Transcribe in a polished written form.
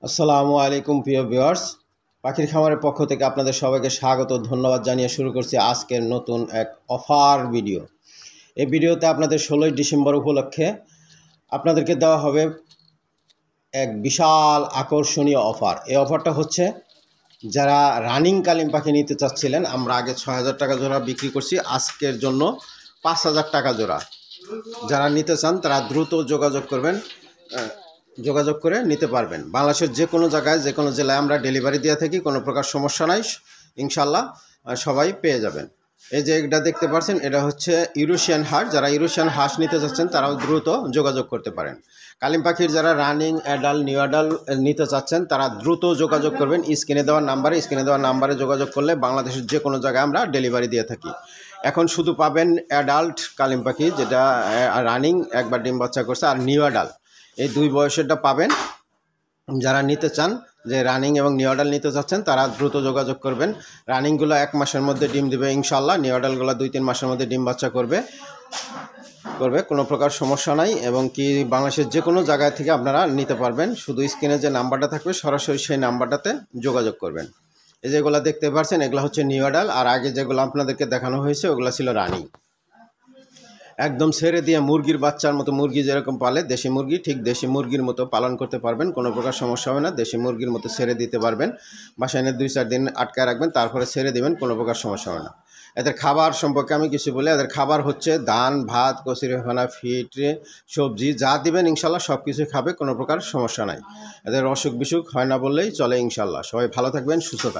আসসালামু আলাইকুম প্রিয় ভিউয়ার্স, পাখির খামারের পক্ষ থেকে আপনাদের সবাইকে স্বাগত ধন্যবাদ জানিয়ে শুরু করছি আজকের নতুন এক অফার ভিডিও। এই ভিডিওতে আপনাদের 16ই ডিসেম্বর উপলক্ষে আপনাদেরকে দেওয়া হবে এক বিশাল আকর্ষণীয় অফার। এই অফারটা হচ্ছে যারা রানিং কালিম পাখি নিতে চাচ্ছিলেন, আমরা আগে ৬,০০০ টাকা জোড়া বিক্রি করছি, আজকের জন্য ৫,০০০ টাকা জোড়া। যারা নিতে চান তারা দ্রুত যোগাযোগ করবেন, যোগাযোগ করে নিতে পারবেন। বাংলাদেশের যে কোনো জায়গায় যে কোনো জেলায় আমরা ডেলিভারি দিয়ে থাকি, কোনো প্রকার সমস্যা নাই, ইনশাল্লাহ সবাই পেয়ে যাবেন। এই যে এটা দেখতে পাচ্ছেন, এটা হচ্ছে ইউরেশিয়ান হাঁস। যারা ইউরেশিয়ান হাঁস নিতে চাচ্ছেন তারাও দ্রুত যোগাযোগ করতে পারেন। কালিম পাখির যারা রানিং অ্যাডাল্ট নিউ অ্যাডাল্ট নিতে চাচ্ছেন তারা দ্রুত যোগাযোগ করবেন স্ক্রিনে দেওয়ার নাম্বারে যোগাযোগ করলে বাংলাদেশের যে কোনো জায়গায় আমরা ডেলিভারি দিয়ে থাকি। এখন শুধু পাবেন অ্যাডাল্ট কালিম পাখি, যেটা রানিং একবার ডিম বাচ্চা করছে, আর নিউ অ্যাডাল্ট, এই দুই বয়সেরটা পাবেন। যারা নিতে চান, যে রানিং এবং নিউ অ্যাডাল্ট নিতে চাচ্ছেন তারা দ্রুত যোগাযোগ করবেন। রানিংগুলো 1 মাসের মধ্যে ডিম দেবে ইনশাল্লাহ, নিউ অ্যাডাল্টগুলো 2-3 মাসের মধ্যে ডিম বাচ্চা করবে, কোনো প্রকার সমস্যা নাই। এবং কি বাংলাদেশের যে কোনো জায়গায় থেকে আপনারা নিতে পারবেন। শুধু স্ক্রিনে যে নাম্বারটা থাকবে সরাসরি সেই নাম্বারটাতে যোগাযোগ করবেন। এই যেগুলো দেখতে পাচ্ছেন এগুলো হচ্ছে নিউ অ্যাডাল্ট, আর আগে যেগুলো আপনাদেরকে দেখানো হয়েছে ওগুলো ছিল রানিং। একদম ছেড়ে দিয়ে মুরগির বাচ্চার মতো, মুরগি যেরকম পালে দেশি মুরগি, ঠিক দেশি মুরগির মতো পালন করতে পারবেন, কোনো প্রকার সমস্যা হবে না। দেশি মুরগির মতো ছেড়ে দিতে পারবেন, বাসায় এনে 2-4 দিন আটকায় রাখবেন, তারপরে ছেড়ে দেবেন, কোনো প্রকার সমস্যা হবে না। এদের খাবার সম্পর্কে আমি কিছু বলি। এদের খাবার হচ্ছে ধান, ভাত, কচুরিপানা, ফিট, সবজি, যা দিবেন ইনশাল্লাহ সব কিছুই খাবে, কোনো প্রকার সমস্যা নাই। এদের অসুখ বিসুখ হয় না বললেই চলে ইনশাল্লাহ। সবাই ভালো থাকবেন, সুস্থ থাকবেন।